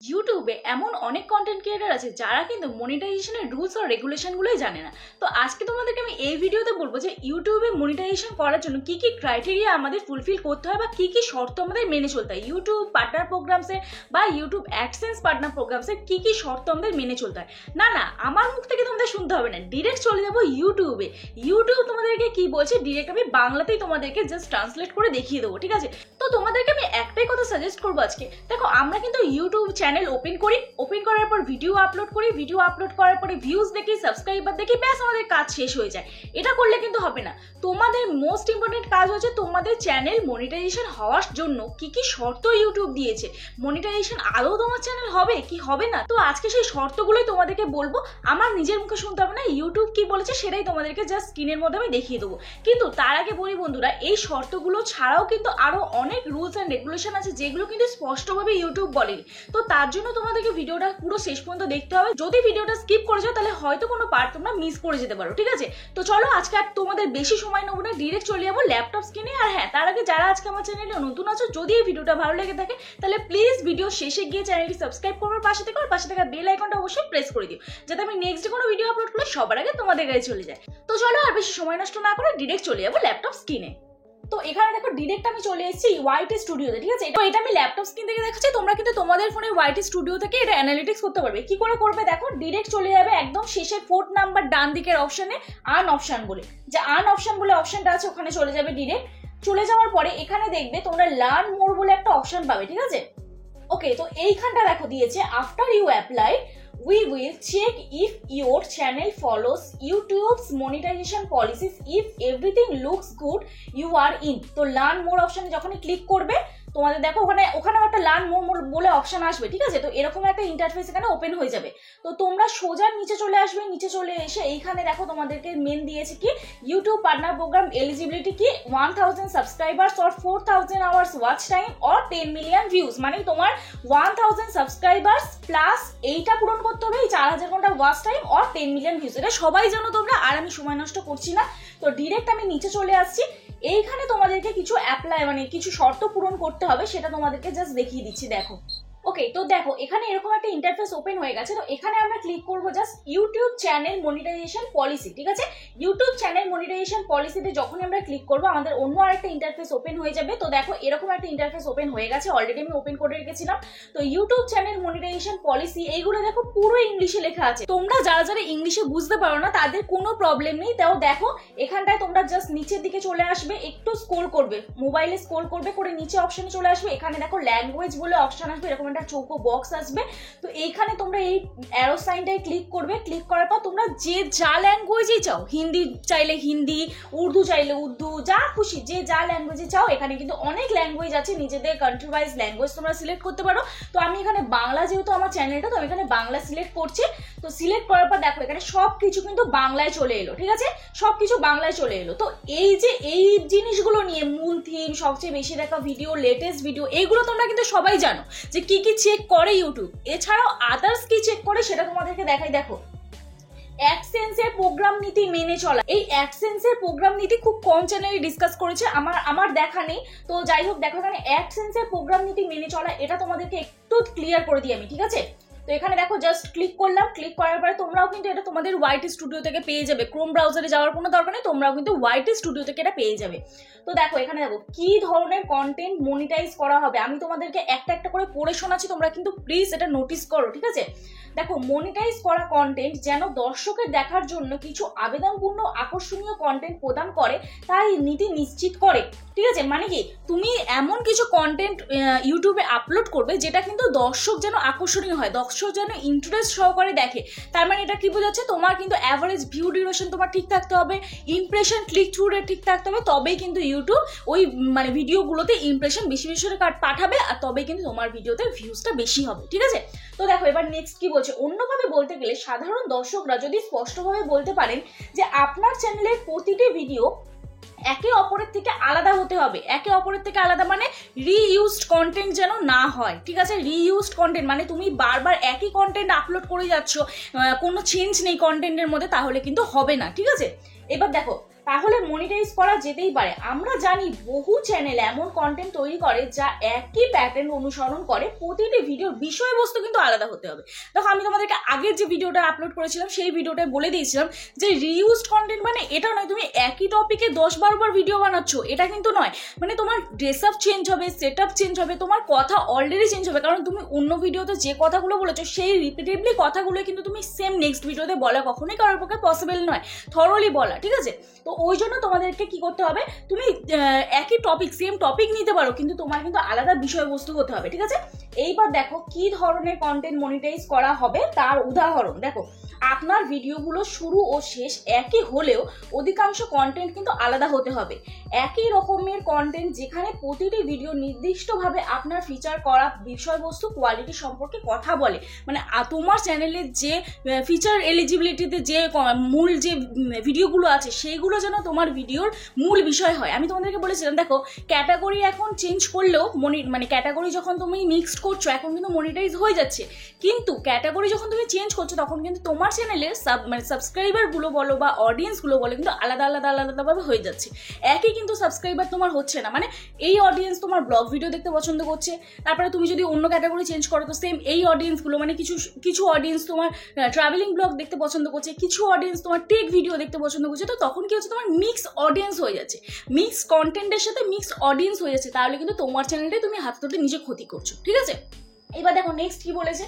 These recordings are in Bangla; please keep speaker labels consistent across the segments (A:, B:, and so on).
A: ইউটিউবে এমন অনেক কন্টেন্ট ক্রিয়েটার আছে যারা কিন্তু মনিটাইজেশনের রুলস আর রেগুলেশনগুলোই জানে না। তো আজকে তোমাদেরকে আমি এই ভিডিওতে বলবো যে ইউটিউবে মনিটাইজেশন করার জন্য কি কি ক্রাইটেরিয়া আমাদের ফুলফিল করতে হয় বা কি কি শর্ত আমাদের মেনে চলতে হয়, ইউটিউব পার্টনার প্রোগ্রামসে বা ইউটিউব অ্যাডসেন্স পার্টনার প্রোগ্রামসে কি কি শর্ত আমাদের মেনে চলতে হয়। না আমার মুখ থেকে তোমাদের শুনতে হবে না, ডিরেক্ট চলে যাবো ইউটিউবে। ইউটিউব তোমাদেরকে কি বলছে ডিরেক্ট আমি বাংলাতেই তোমাদেরকে জাস্ট ট্রান্সলেট করে দেখিয়ে দেবো, ঠিক আছে? তো তোমাদেরকে আমি একটাই কথা সাজেস্ট করবো আজকে। দেখো, আমরা কিন্তু ইউটিউব চ্যানেল ওপেন করার পর ভিডিও আপলোড করার পরে ভিউজ দেখি, সাবস্ক্রাইবার দেখি, ব্যাস আমাদের কাজ শেষ হয়ে যায়। এটা করলে কিন্তু হবে না। তোমাদের মোস্ট ইম্পর্টেন্ট কাজ হচ্ছে তোমাদের চ্যানেল মনিটাইজেশন হওয়ার জন্য কি কি শর্ত ইউটিউব দিয়েছে, মনিটাইজেশন আদৌ তোমার চ্যানেল হবে কি হবে না। তো আজকে সেই শর্তগুলোই তোমাদেরকে বলবো, আমার নিজের মুখে শুনতে হবে না, ইউটিউব কি বলেছে সেটাই তোমাদেরকে জাস্ট স্ক্রিনের মধ্যে আমি দেখিয়ে দেবো। কিন্তু তার আগে বলি বন্ধুরা, এই শর্তগুলো ছাড়াও কিন্তু আরো অনেক রুলস অ্যান্ড রেগুলেশন আছে যেগুলো কিন্তু স্পষ্টভাবে ইউটিউব বলেনি। তো তার জন্য তোমাদেরকে ভিডিওটা পুরো শেষ পর্যন্ত দেখতে হবে। যদি ভিডিওটা স্কিপ করে যাও তাহলে হয়তো কোনো পার্ট তোমরা মিস করে যেতে পারো, ঠিক আছে? তো চলো, আজকে আর তোমাদের বেশি সময় নেবো না, ডিরেক্ট চলে যাবো ল্যাপটপ স্ক্রিনে। আর হ্যাঁ, তার আগে যারা আজকে আমার চ্যানেলে নতুন আছো, যদি এই ভিডিওটা ভালো লেগে থাকে তাহলে প্লিজ ভিডিও শেষে গিয়ে চ্যানেলটি সাবস্ক্রাইব করবার পাশে থেকে, আর পাশে থাকা বেল আইকনটা অবশ্যই প্রেস করে দিও, যাতে আমি নেক্সট কোনো ভিডিও আপলোড করলে সবার আগে তোমাদের কাছে চলে যায়। তো চলো, আর বেশি সময় নষ্ট না করে ডিরেক্ট চলে যাবো ল্যাপটপ স্ক্রিনে। তো এখানে দেখো, ডিরেক্ট আমি চলে এসেছি ওয়াইটি স্টুডিওতে, ঠিক আছে? তো এটা আমি ল্যাপটপ স্ক্রিন থেকে দেখাচ্ছি, তোমরা কিন্তু তোমাদের ফোনে ওয়াইটি স্টুডিও থেকে এটা অ্যানালিটিক্স করতে পারবে। কি করে করবে দেখো, ডিরেক্ট চলে যাবে একদম শেষে 4 নাম্বার ডান দিকের অপশনে আর্ন অপশন বলে, যে আর্ন অপশন বলে অপশনটা আছে, ওখানে চলে যাবে। ডিরেক্ট চলে যাওয়ার পরে এখানে দেখবে তোমরা লার্ন মোর বলে একটা অপশন পাবে, ঠিক আছে? ওকে, তো এইখানটা দেখো দিয়েছে, after you apply we will check if your channel follows YouTube's monetization policies. If everything looks good, you are in. তো লার্ন মোর অপশনে যখনই ক্লিক করবে তোমাদের দেখো ওখানে একটা লার্ন মোর বলে অপশন আসবে, ঠিক আছে? তো এরকম একটা ইন্টারফেস এখানে ওপেন হয়ে যাবে। তো তোমরা সোজা নিচে চলে আসবে, নিচে চলে এসে এইখানে দেখো তোমাদেরকে মেন দিয়েছে কি, ইউটিউব পার্টনার প্রোগ্রাম এলিজিবিলিটি কি, 1000 subscribers or 4000 hours watch time or 10 million views. মানে তোমার 1000 সাবস্ক্রাইবার্স প্লাস এইটা পূরণ করতে হবে, এই 4000 ঘন্টা watch time or 10 million views. এটা সবাই জানো তোমরা, আর আমি সময় নষ্ট করছি না। তো ডিরেক্ট আমি নিচে চলে আসছি। এইখানে তোমাদেরকে কিছু অ্যাপ্লাই মানে কিছু শর্ত পূরণ করতে হবে, সেটা তোমাদেরকে জাস্ট দেখিয়ে দিচ্ছি, দেখো। ওকে, তো দেখো এখানে এরকম একটা ইন্টারফেস ওপেন হয়ে গেছে। তো এখানে আমরা ক্লিক করবো just YouTube channel monetisation policy, ঠিক আছে? ইউটিউব চ্যানেল মনিটাইজেশন পলিসিতে যখনই আমরা ক্লিক করবো আমাদের অন্য আরেকটা ইন্টারফেস ওপেন হয়ে যাবে। তো দেখো এরকম একটা ইন্টারফেস ওপেন হয়ে গেছে, অলরেডি আমি ওপেন করে রেখেছিলাম। তো ইউটিউব চ্যানেল মনিটাইজেশন পলিসি এইগুলো দেখো পুরো ইংলিশে লেখা আছে। তোমরা যারা যারা ইংলিশে বুঝতে পারো না তাদের কোনো প্রবলেম নেই। তাও দেখো এখানটায় তোমরা জাস্ট নিচের দিকে চলে আসবে, একটু স্ক্রল করবে, মোবাইলে স্ক্রল করবে করে নিচে অপশনে চলে আসবে। এখানে দেখো ল্যাঙ্গুয়েজ বলে অপশন আসবে, এরকম একটা চৌকো বক্স আসবে। তো এইখানে তোমরা এই অ্যারো সাইনটায় ক্লিক করবে। ক্লিক করার পর তোমরা যে যা ল্যাঙ্গুয়েজই চাও, হিন্দি চাইলে হিন্দি, উর্দু চাইলে উর্দু, যা খুশি যে যা ল্যাঙ্গুয়েজে চাও, এখানে কিন্তু অনেক ল্যাঙ্গুয়েজ আছে, নিজেদের কান্ট্রি ওয়াইজ ল্যাঙ্গুয়েজ তোমরা সিলেক্ট করতে পারো। তো আমি এখানে বাংলা, যেহেতু আমার চ্যানেলটা, তো আমি এখানে বাংলা সিলেক্ট করছি। তো সিলেক্ট করার পর দেখো এখানে সবকিছু কিন্তু বাংলায় চলে এলো, ঠিক আছে? সবকিছু বাংলায় চলে এলো। তো এই যে এই জিনিসগুলো নিয়ে মূল থিম, সবচেয়ে বেশি দেখা ভিডিও, লেটেস্ট ভিডিও, এইগুলো তোমরা কিন্তু সবাই জানো যে কি কি চেক করে ইউটিউব। এছাড়াও আদার্স কি চেক করে সেটা তোমাদেরকে দেখাই। দেখো, অ্যাডসেন্সের প্রোগ্রাম নীতি মেনে চলা। এই অ্যাডসেন্সের প্রোগ্রাম নীতি খুব কম চ্যানেলে ডিসকাস করেছে, আমার দেখা নেই। তো যাই হোক, দেখো এখানে অ্যাডসেন্সের প্রোগ্রাম নীতি মেনে চলা, এটা তোমাদেরকে একটু ক্লিয়ার করে দিই আমি, ঠিক আছে? তো এখানে দেখো জাস্ট ক্লিক করলাম। ক্লিক করার পরে তোমরাও কিন্তু এটা তোমাদের ওয়াইটি স্টুডিও থেকে পেয়ে যাবে, ক্রোম ব্রাউজারে যাওয়ার কোনো দরকার নেই, তোমরাও কিন্তু ওয়াইটি স্টুডিও থেকে এটা পেয়ে যাবে। তো দেখো এখানে দেখো কি ধরনের কন্টেন্ট মনিটাইজ করা হবে, আমি তোমাদেরকে একটা একটা করে পড়ে শোনাচ্ছি, তোমরা কিন্তু প্লিজ এটা নোটিস করো, ঠিক আছে? দেখো, মনিটাইজ করা কন্টেন্ট যেন দর্শকের দেখার জন্য কিছু আবেদনপূর্ণ আকর্ষণীয় কন্টেন্ট প্রদান করে, তাই নীতি নিশ্চিত করে, ঠিক আছে? মানে কি, তুমি এমন কিছু কন্টেন্ট ইউটিউবে আপলোড করবে যেটা কিন্তু দর্শক যেন আকর্ষণীয় হয়, দর্শক যেন ইন্টারেস্ট সহকারে দেখে। তার মানে এটা কি বোঝাচ্ছে, তোমার কিন্তু অ্যাভারেজ ভিউ ডিউরেশন তোমার ঠিক থাকতে হবে, ইমপ্রেশন ক্লিক থ্রু রেট ঠিক থাকতে হবে, তবেই কিন্তু ইউটিউব ওই মানে ভিডিওগুলোতে ইমপ্রেশন বেশি বেশি করে পাঠাবে, আর তবেই কিন্তু তোমার ভিডিওতে ভিউজটা বেশি হবে, ঠিক আছে? তো দেখো এবার নেক্সট কি বলছে, অন্যভাবে বলতে গেলে সাধারণ দর্শকরা যদি স্পষ্টভাবে বলতে পারেন যে আপনার চ্যানেলের প্রতিটি ভিডিও একে অপরের থেকে আলাদা হতে হবে। একে অপরের থেকে আলাদা মানে রিইউজড কন্টেন্ট যেন না হয়, ঠিক আছে? রিইউজড কন্টেন্ট মানে তুমি বারবার একই কন্টেন্ট আপলোড করে যাচ্ছ, কোনো চেঞ্জ নেই কন্টেন্টের মধ্যে, তাহলে কিন্তু হবে না, ঠিক আছে? এবার দেখো তাহলে মনিটাইজ করা যেতেই পারে। আমরা জানি বহু চ্যানেল এমন কন্টেন্ট তৈরি করে যা একই প্যাটার্ন অনুসরণ করে, প্রতিটি ভিডিওর বিষয়বস্তু কিন্তু আলাদা হতে হবে। দেখো আমি তোমাদেরকে আগের যে ভিডিওটা আপলোড করেছিলাম সেই ভিডিওটায় বলে দিয়েছিলাম যে রিউজড কন্টেন্ট মানে এটা নয় তুমি একই টপিকে 10-12 বার ভিডিও বানাচ্ছ, এটা কিন্তু নয়। মানে তোমার ড্রেস আপ চেঞ্জ হবে, সেট আপ চেঞ্জ হবে, তোমার কথা অলরেডি চেঞ্জ হবে, কারণ তুমি অন্য ভিডিওতে যে কথাগুলো বলেছো সেই রিপিটেডলি কথাগুলো কিন্তু তুমি সেম নেক্সট ভিডিওতে বলা কখনোই কারোর পক্ষে পসিবল নয়, থরলি বলা, ঠিক আছে? তো ওই জন্য তোমাদেরকে কি করতে হবে, তুমি একই টপিক সেম টপিক নিতে পারো, কিন্তু তোমার কিন্তু আলাদা বিষয়বস্তু হতে হবে, ঠিক আছে? এইবার দেখো কি ধরনের কন্টেন্ট মনিটাইজ করা হবে তার উদাহরণ দেখো। আপনার ভিডিওগুলো শুরু ও শেষ একই হলেও অধিকাংশ কন্টেন্ট কিন্তু আলাদা হতে হবে। একই রকমের কন্টেন্ট যেখানে প্রতিটি ভিডিও নির্দিষ্টভাবে আপনার ফিচার করা বিষয়বস্তু কোয়ালিটি সম্পর্কে কথা বলে, মানে তোমার চ্যানেলের যে ফিচার এলিজিবিলিটিতে যে মূল যে ভিডিওগুলো আছে সেইগুলো যেন তোমার ভিডিওর মূল বিষয় হয়। আমি তোমাদেরকে বলেছিলাম দেখো ক্যাটাগরি এখন চেঞ্জ করলেও মানে ক্যাটাগরি যখন তুমি মিক্সড করছো এখন কিন্তু মনিটাইজ হয়ে যাচ্ছে, কিন্তু ক্যাটাগরি যখন তুমি চেঞ্জ করছো তখন কিন্তু তোমার চ্যানেলের মানে সাবস্ক্রাইবারগুলো বলো বা অডিয়েন্সগুলো বলো কিন্তু আলাদাভাবে হয়ে যাচ্ছে। একই কিন্তু সাবস্ক্রাইবার তোমার হচ্ছে না, মানে এই অডিয়েন্স তোমার ব্লগ ভিডিও দেখতে পছন্দ করছে, তারপরে তুমি যদি অন্য ক্যাটাগরি চেঞ্জ করো তো সেম এই অডিয়েন্সগুলো, মানে কিছু অডিয়েন্স তোমার ট্রাভেলিং ব্লগ দেখতে পছন্দ করছে, কিছু অডিয়েন্স তোমার টেক ভিডিও দেখতে পছন্দ করছে। তো তখন কি হচ্ছে, তোমার মিক্স অডিয়েন্স হয়ে যাচ্ছে, মিক্স কন্টেন্টের সাথে মিক্স অডিয়েন্স হয়ে যাচ্ছে, তাহলে কিন্তু তোমার চ্যানেলটাই তুমি হাত ধরে নিজে ক্ষতি করছো, ঠিক আছে? এবার দেখো নেক্সট কি বলেছে,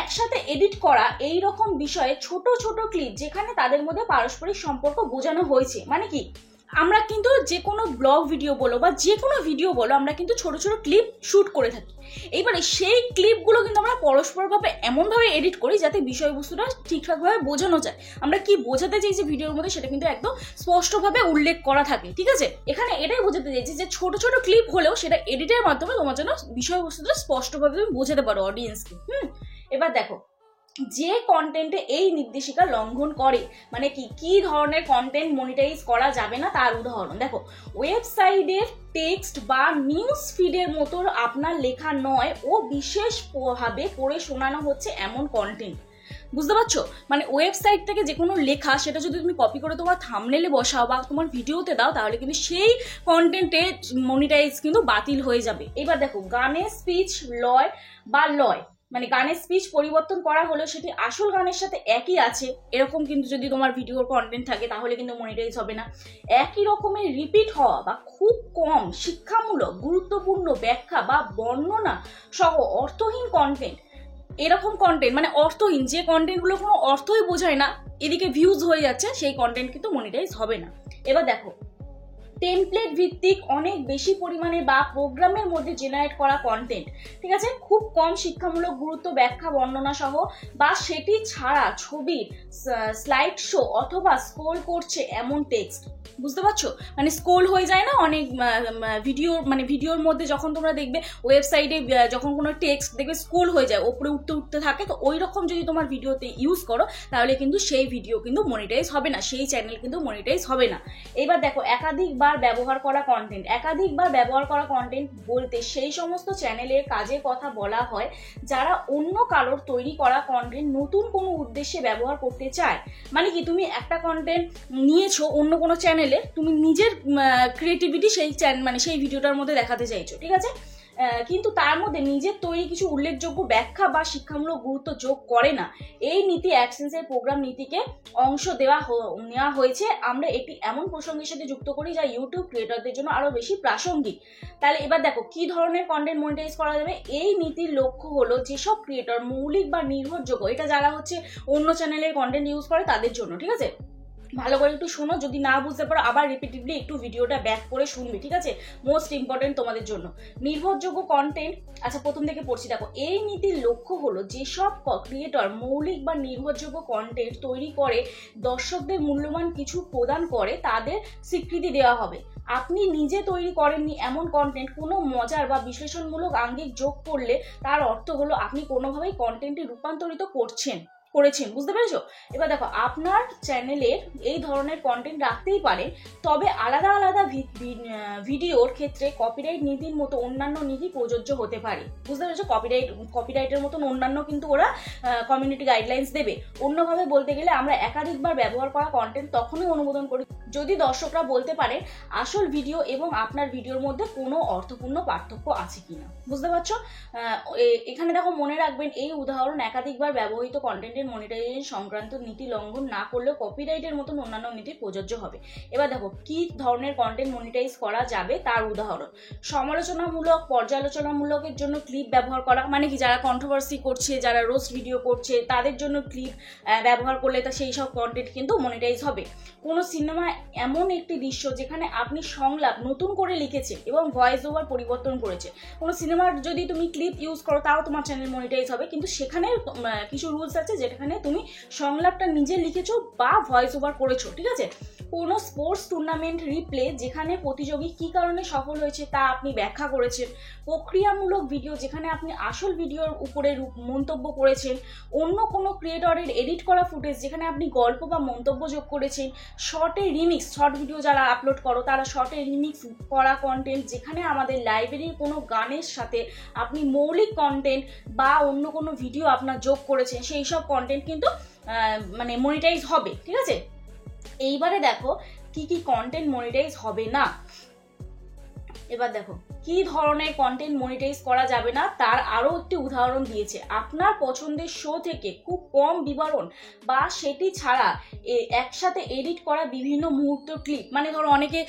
A: একসাথে এডিট করা এই রকম বিষয়ে ছোট ছোট ক্লিপ যেখানে তাদের মধ্যে পারস্পরিক সম্পর্ক বোঝানো হয়েছে। মানে কি, আমরা কিন্তু যে কোনো ব্লগ ভিডিও বলো বা যে কোনো ভিডিও বলো আমরা কিন্তু ছোট ছোট ক্লিপ শুট করে থাকি। এইবারে সেই ক্লিপগুলো কিন্তু আমরা পরস্পরভাবে এমনভাবে এডিট করি যাতে বিষয়বস্তুটা ঠিকঠাকভাবে বোঝানো যায়, আমরা কি বোঝাতে চাইছি ভিডিওর মধ্যে সেটা কিন্তু একদম স্পষ্টভাবে উল্লেখ করা থাকে, ঠিক আছে? এখানে এটাই বোঝাতে চাইছি যে ছোট ছোট ক্লিপ হলেও সেটা এডিটের মাধ্যমে তোমার জন্য বিষয়বস্তুটা স্পষ্টভাবে তুমি বোঝাতে পারো অডিয়েন্সকে। এবার দেখো যে কন্টেন্টে এই নির্দেশিকা লঙ্ঘন করে, মানে কি ধরনের কন্টেন্ট মনিটাইজ করা যাবে না তার উদাহরণ দেখো। ওয়েবসাইটের টেক্সট বা নিউজ ফিডের মতো আপনার লেখা নয় ও বিশেষভাবে পড়ে শোনানো হচ্ছে এমন কন্টেন্ট, বুঝতে পারছো? মানে ওয়েবসাইট থেকে যে কোনো লেখা সেটা যদি তুমি কপি করে তোমার থাম্বনেলে বসাও বা তোমার ভিডিওতে দাও তাহলে কিন্তু সেই কন্টেন্টে মনিটাইজ কিন্তু বাতিল হয়ে যাবে। এবার দেখো গানের স্পিচ লয় মানে গানের স্পিচ পরিবর্তন করা হলেও সেটি আসল গানের সাথে একই আছে এরকম কিন্তু যদি তোমার ভিডিওর কন্টেন্ট থাকে তাহলে কিন্তু মনিটাইজ হবে না। একই রকমের রিপিট হওয়া বা খুব কম শিক্ষামূলক গুরুত্বপূর্ণ ব্যাখ্যা বা বর্ণনা সহ অর্থহীন কন্টেন্ট, এরকম কন্টেন্ট মানে অর্থহীন যে কন্টেন্টগুলো কোনো অর্থই বোঝায় না এদিকে ভিউজ হয়ে যাচ্ছে সেই কন্টেন্ট কিন্তু মনিটাইজ হবে না। এবার দেখো টেমপ্লেট ভিত্তিক অনেক বেশি পরিমাণে বা প্রোগ্রামের মধ্যে জেনারেট করা কন্টেন্ট, ঠিক আছে, খুব কম শিক্ষামূলক গুরুত্ব ব্যাখ্যা বর্ণনা সহ বা সেটি ছাড়া ছবি স্লাইড শো অথবা স্ক্রোল করছে এমন টেক্সট, বুঝতে পারছো? মানে স্ক্রোল হয়ে যায় না অনেক ভিডিওর মধ্যে যখন তোমরা দেখবে ওয়েবসাইটে যখন কোনো টেক্সট দেখবে স্ক্রোল হয়ে যায় ওপরে উঠতে থাকে, তো ওই রকম যদি তোমার ভিডিওতে ইউজ করো তাহলে কিন্তু সেই ভিডিও কিন্তু মনিটাইজ হবে না, সেই চ্যানেল কিন্তু মনিটাইজ হবে না। এবার দেখো একাধিকবার ব্যবহার করা কন্টেন্ট বলতে সেই সমস্ত চ্যানেলের কাজের কথা বলা হয় যারা অন্য কারোর তৈরি করা কন্টেন্ট নতুন কোনো উদ্দেশ্যে ব্যবহার করতে চায়। মানে কি, তুমি একটা কন্টেন্ট নিয়েছো অন্য কোনো চ্যানেলে, তুমি নিজের ক্রিয়েটিভিটি সেই ভিডিওটার মধ্যে দেখাতে চাইছো, ঠিক আছে, কিন্তু তার মধ্যে নিজের তৈরি কিছু উল্লেখযোগ্য ব্যাখ্যা বা শিক্ষামূলক গুরুত্ব যোগ করে না। এই নীতি অ্যাডসেন্সের প্রোগ্রাম নীতিকে অংশ নেওয়া হয়েছে। আমরা এটি এমন প্রসঙ্গের সাথে যুক্ত করি যা ইউটিউব ক্রিয়েটরদের জন্য আরো বেশি প্রাসঙ্গিক। তাহলে এবার দেখো কি ধরনের কন্টেন্ট মনিটাইজ করা যাবে। এই নীতির লক্ষ্য হলো যেসব ক্রিয়েটর মৌলিক বা নির্ভরযোগ্য, এটা যারা হচ্ছে অন্য চ্যানেলের কন্টেন্ট ইউজ করে তাদের জন্য, ঠিক আছে, ভালো করে একটু শোনো, যদি না বুঝতে পারো আবার রিপিটেডলি একটু ভিডিওটা ব্যাক করে শুনবে, ঠিক আছে, মোস্ট ইম্পর্টেন্ট তোমাদের জন্য। নির্ভরযোগ্য কন্টেন্ট, আচ্ছা প্রথম থেকে পড়ছি দেখো। এই নীতির লক্ষ্য হলো যেসব ক্রিয়েটর মৌলিক বা নির্ভরযোগ্য কন্টেন্ট তৈরি করে দর্শকদের মূল্যবান কিছু প্রদান করে তাদের স্বীকৃতি দেওয়া হবে। আপনি নিজে তৈরি করেননি এমন কন্টেন্ট কোনো মজার বা বিশ্লেষণমূলক আঙ্গিক যোগ করলে তার অর্থ হলো আপনি কোনোভাবেই কন্টেন্টটি রূপান্তরিত করছেন, করেছেন, বুঝতে পেরেছো? এবার দেখো, আপনার চ্যানেলের এই ধরনের কন্টেন্ট রাখতেই পারেন, তবে আলাদা আলাদা ভিডিওর ক্ষেত্রে কপিরাইট নীতির মতো অন্যান্য নীতি প্রযোজ্য হতে পারে, বুঝতে পেরেছো? কপিরাইটের মতন অন্যান্য কিন্তু ওরা কমিউনিটি গাইডলাইন্স দেবে। অন্যভাবে বলতে গেলে আমরা একাধিকবার ব্যবহার করা কন্টেন্ট তখনই অনুমোদন করি যদি দর্শকরা বলতে পারে আসল ভিডিও এবং আপনার ভিডিওর মধ্যে কোনো অর্থপূর্ণ পার্থক্য আছে কিনা, বুঝতে পারছো? এখানে দেখো, মনে রাখবেন এই উদাহরণ একাধিকবার ব্যবহৃত কন্টেন্টের মনিটাইজেশন সংক্রান্ত নীতি লঙ্ঘন না করলেও কপিরাইটের মতন অন্যান্য নীতি প্রযোজ্য হবে। এবার দেখো, কি ধরনের কন্টেন্ট মনিটাইজ করা যাবে তার উদাহরণ। সমালোচনামূলক, পর্যালোচনামূলকের জন্য ক্লিপ ব্যবহার করা, মানে কি যারা কন্ট্রোভার্সি করছে, যারা রোস্ট ভিডিও করছে, তাদের জন্য ক্লিপ ব্যবহার করলে তা সেই সব কন্টেন্ট কিন্তু মনিটাইজ হবে। কোনো সিনেমা এমন একটি দৃশ্য যেখানে আপনি সংলাপ নতুন করে লিখেছে এবং ভয়েস ওভার পরিবর্তন করেছে, কোনো সিনেমার যদি তুমি ক্লিপ ইউজ করো তাও তোমার চ্যানেল মনিটাইজ হবে, কিন্তু সেখানে কিছু রুলস আছে যেখানে তুমি সংলাপটা নিজে লিখেছো বা ভয়েস ওভার করেছো, ঠিক আছে? কোনো স্পোর্টস টুর্নামেন্ট রিপ্লে যেখানে প্রতিযোগী কী কারণে সফল হয়েছে তা আপনি ব্যাখ্যা করেছেন, প্রক্রিয়ামূলক ভিডিও যেখানে আপনি আসল ভিডিওর উপরে মন্তব্য করেছেন, অন্য কোনো ক্রিয়েটরের এডিট করা ফুটেজ যেখানে আপনি গল্প বা মন্তব্য যোগ করেছেন, শর্টে রিমিক্স, শর্ট ভিডিও যারা আপলোড করো তারা শর্টে রিমিক্স করা কন্টেন্ট যেখানে আমাদের লাইব্রেরির কোনো গানের সাথে আপনি মৌলিক কন্টেন্ট বা অন্য কোনো ভিডিও আপনার যোগ করেছেন, সেই সব কন্টেন্ট কিন্তু মানে মনিটাইজ হবে, ঠিক আছে? এইবারে দেখো কি কি কন্টেন্ট মনিটাইজ হবে না। এবার দেখো কি ধরনের কন্টেন্ট মনিটাইজ করা যাবে না তার আরও একটি উদাহরণ দিয়েছে। আপনার পছন্দের শো থেকে খুব কম বিবরণ বা সেটি ছাড়া একসাথে এডিট করা বিভিন্ন মুহূর্তের ক্লিপ, মানে ধরো অনেকে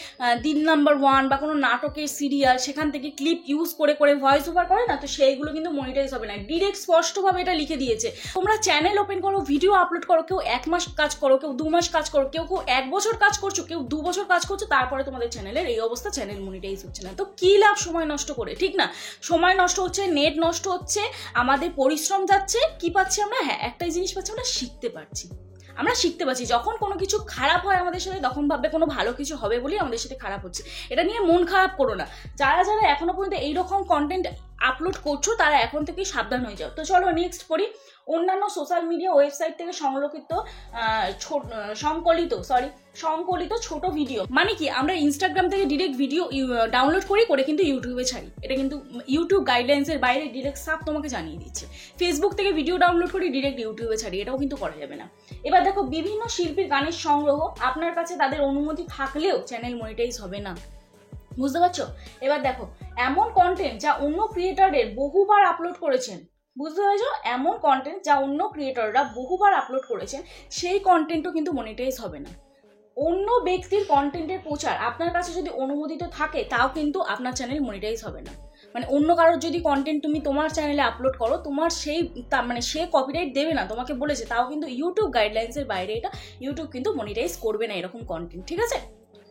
A: দিন নাম্বার 1 বা কোনো নাটকের সিরিয়াল সেখান থেকে ক্লিপ ইউজ করে করে ভয়েস ওভার করে না, তো সেইগুলো কিন্তু মনিটাইজ হবে না। ডিরেক্ট স্পষ্টভাবে এটা লিখে দিয়েছে। তোমরা চ্যানেল ওপেন করো, ভিডিও আপলোড করো, কেউ 1 মাস কাজ করো, কেউ 2 মাস কাজ করো, কেউ 1 বছর কাজ করছো, কেউ 2 বছর কাজ করছো, তারপরে তোমাদের চ্যানেলের এই অবস্থা, চ্যানেল মনিটাইজ হচ্ছে না। তো কি লাভ সময় নষ্ট করে, ঠিক না? সময় নষ্ট হচ্ছে, নেট নষ্ট হচ্ছে, আমাদের পরিশ্রম যাচ্ছে। কি পাচ্ছি আমরা? হ্যাঁ, একটাই জিনিস পাচ্ছি, আমরা শিখতে পারছি। আমরা শিখতে পারছি। যখন কোনো কিছু খারাপ হয় আমাদের সাথে, তখন ভাববে কোনো ভালো কিছু হবে বলেই আমাদের সাথে খারাপ হচ্ছে। এটা নিয়ে মন খারাপ করো না। যারা যারা এখনো পর্যন্ত এইরকম কন্টেন্ট আপলোড করছো তারা এখন থেকেই সাবধান হয়ে যাও। তো চলো নেক্সট পড়ি। অন্যান্য সোশ্যাল মিডিয়া ওয়েবসাইট থেকে সংকলিত ছোট ভিডিও, মানে কি আমরা ইনস্টাগ্রাম থেকে ডিরেক্ট ভিডিও ডাউনলোড করে কিন্তু ইউটিউবে ছাড়ি, এটা কিন্তু ইউটিউব গাইডলাইন্সের বাইরে ডিরেক্ট সাপ তোমাকে জানিয়ে দিচ্ছে। ফেসবুক থেকে ভিডিও ডাউনলোড করে ডিরেক্ট ইউটিউবে ছাড়ি, এটাও কিন্তু করা যাবে না। এবার দেখো, বিভিন্ন শিল্পীর গানের সংগ্রহ, আপনার কাছে তাদের অনুমতি থাকলেও চ্যানেল মনিটাইজ হবে না, বুঝতে পারছো? এবার দেখো, এমন কন্টেন্ট যা অন্য ক্রিয়েটরের বহুবার আপলোড করেছেন, বুঝতে পেরেছো? এমন কন্টেন্ট যা অন্য ক্রিয়েটররা বহুবার আপলোড করেছেন, সেই কন্টেন্টও কিন্তু মনিটাইজ হবে না। অন্য ব্যক্তির কন্টেন্টের প্রচার আপনার কাছে যদি অনুমোদিত থাকে তাও কিন্তু আপনার চ্যানেল মনিটাইজ হবে না। মানে অন্য কারোর যদি কন্টেন্ট তুমি তোমার চ্যানেলে আপলোড করো, তোমার মানে সে কপিরাইট দেবে না, তোমাকে বলেছে, তাও কিন্তু ইউটিউব গাইডলাইন্সের বাইরে এটা ইউটিউব কিন্তু মনিটাইজ করবে না এরকম কন্টেন্ট, ঠিক আছে?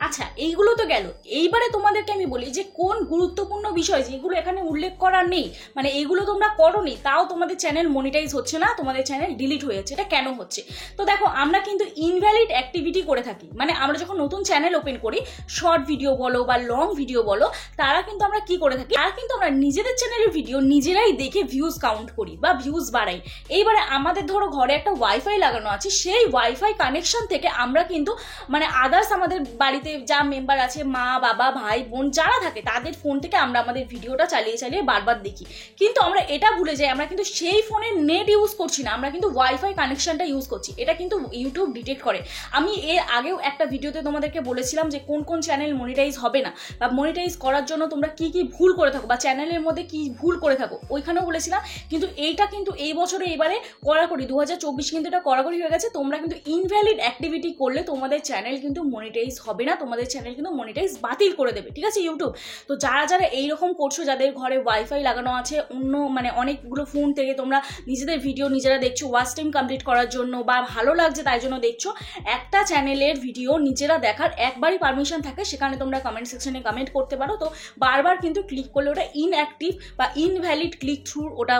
A: আচ্ছা, এইগুলো তো গেল। এইবারে তোমাদেরকে আমি বলি যে কোন গুরুত্বপূর্ণ বিষয় যেগুলো এখানে উল্লেখ করা নেই, মানে এইগুলো তোমরা করোনি, তাও তোমাদের চ্যানেল মনিটাইজ হচ্ছে না, তোমাদের চ্যানেল ডিলিট হয়ে যাচ্ছে। এটা কেন হচ্ছে? তো দেখো, আমরা কিন্তু ইনভ্যালিড অ্যাক্টিভিটি করে থাকি। মানে আমরা যখন নতুন চ্যানেল ওপেন করি, শর্ট ভিডিও বলো বা লং ভিডিও বলো, তারা কিন্তু আমরা কি করে থাকি, আর কিন্তু আমরা নিজেদের চ্যানেলের ভিডিও নিজেরাই দেখে ভিউজ কাউন্ট করি বা ভিউজ বাড়াই। এইবারে আমাদের ধরো ঘরে একটা ওয়াইফাই লাগানো আছে, সেই ওয়াইফাই কানেকশন থেকে আমরা কিন্তু মানে আদার্স আমাদের বাড়িতে যা মেম্বার আছে, মা বাবা ভাই বোন যারা থাকে, তাদের ফোন থেকে আমরা আমাদের ভিডিওটা চালিয়ে চালিয়ে বারবার দেখি। কিন্তু আমরা এটা ভুলে যাই, আমরা কিন্তু সেই ফোনের নেট ইউজ করছি না, আমরা কিন্তু ওয়াইফাই কানেকশনটা ইউজ করছি। এটা কিন্তু ইউটিউব ডিটেক্ট করে। আমি এর আগেও একটা ভিডিওতে তোমাদেরকে বলেছিলাম যে কোন কোন চ্যানেল মনিটাইজ হবে না, বা মনিটাইজ করার জন্য তোমরা কি কি ভুল করে থাকো বা চ্যানেলের মধ্যে কি ভুল করে থাকো, ওইখানেও বলেছিলাম। কিন্তু এইটা কিন্তু এই বছরে এবারে কড়াকড়ি 2024 কিন্তু এটা কড়াকড়ি হয়ে গেছে। তোমরা কিন্তু ইনভ্যালিড অ্যাক্টিভিটি করলে তোমাদের চ্যানেল কিন্তু মনিটাইজ হবে না, তোমাদের চ্যানেল কিন্তু মনিটাইজ বাতিল করে দেবে, ঠিক আছে ইউটিউব? তো যারা যারা এইরকম করছো, যাদের ঘরে ওয়াইফাই লাগানো আছে, অন্য মানে অনেকগুলো ফোন থেকে তোমরা নিজেদের ভিডিও নিজেরা দেখছো ওয়াচ টাইম কমপ্লিট করার জন্য বা ভালো লাগছে তাই জন্য দেখছো, একটা চ্যানেলের ভিডিও নিজেরা দেখার একবারই পারমিশন থাকে, সেখানে তোমরা কমেন্ট সেকশনে কমেন্ট করতে পারো। তো বারবার কিন্তু ক্লিক করলে ওটা ইনঅ্যাক্টিভ বা ইনভ্যালিড ক্লিক থ্রু ওটা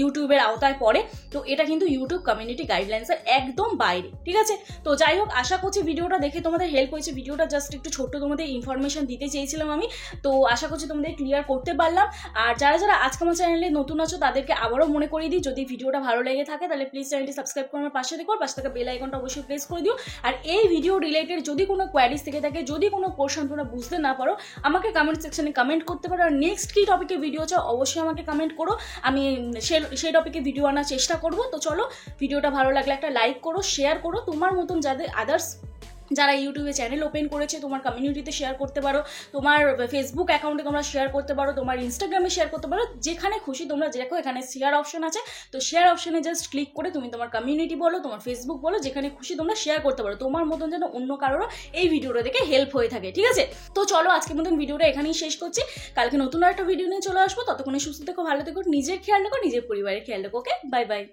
A: ইউটিউবের আওতায় পড়ে। তো এটা কিন্তু ইউটিউব কমিউনিটি গাইডলাইন্সের একদম বাইরে, ঠিক আছে? তো যাই হোক, আশা করছি ভিডিওটা দেখে তোমাদের হেল্প হয়েছে। ভিডিওটা জাস্ট একটু ছোট্ট তোমাদের ইনফরমেশন দিতে চেয়েছিলাম আমি। তো আশা করছি তোমাদের ক্লিয়ার করতে পারলাম। আর যারা যারা আজকে আমার চ্যানেলে নতুন আছো তাদেরকে আবারও মনে করিয়ে দিই, যদি ভিডিওটা ভালো লেগে থাকে তাহলে প্লিজ চ্যানেলটি সাবস্ক্রাইব করে আমার পাশে দেখো, পাশে থাকা বেল আইকনটা অবশ্যই প্রেস করে দিও। আর এই ভিডিও রিলেটেড যদি কোনো কোয়ারিজ থেকে থাকে, যদি কোনো পোর্শন তোমরা বুঝতে না পারো, আমাকে কমেন্ট সেকশনে কমেন্ট করতে পারো। আর নেক্সট কি টপিকে ভিডিও চাও অবশ্যই আমাকে কমেন্ট করো, আমি সেই টপিকে ভিডিও আনার চেষ্টা করবো। তো চলো, ভিডিওটা ভালো লাগলে একটা লাইক করো, শেয়ার করো, তোমার মতন যাদের আদার্স যারা ইউটিউবে চ্যানেল ওপেন করেছে তোমার কমিউনিটিতে শেয়ার করতে পারো, তোমার ফেসবুক অ্যাকাউন্টে তোমরা শেয়ার করতে পারো, তোমার ইনস্টাগ্রামে শেয়ার করতে পারো, যেখানে খুশি তোমরা দেখো এখানে শেয়ার অপশন আছে। তো শেয়ার অপশনে জাস্ট ক্লিক করে তুমি তোমার কমিউনিটি বলো, তোমার ফেসবুক বলো, যেখানে খুশি তোমরা শেয়ার করতে পারো, তোমার মতন যেন অন্য কারোরও এই ভিডিওটা দেখে হেল্প হয়ে থাকে, ঠিক আছে? তো চলো, আজকের মতন ভিডিওটা এখানেই শেষ করছি। কালকে নতুন একটা ভিডিও নিয়ে চলে আসবো। ততক্ষণে সুস্থ থেকো, ভালো থেকো, নিজের খেয়াল রাখো, নিজের পরিবারের খেয়াল রাখো। ওকে, বাই বাই।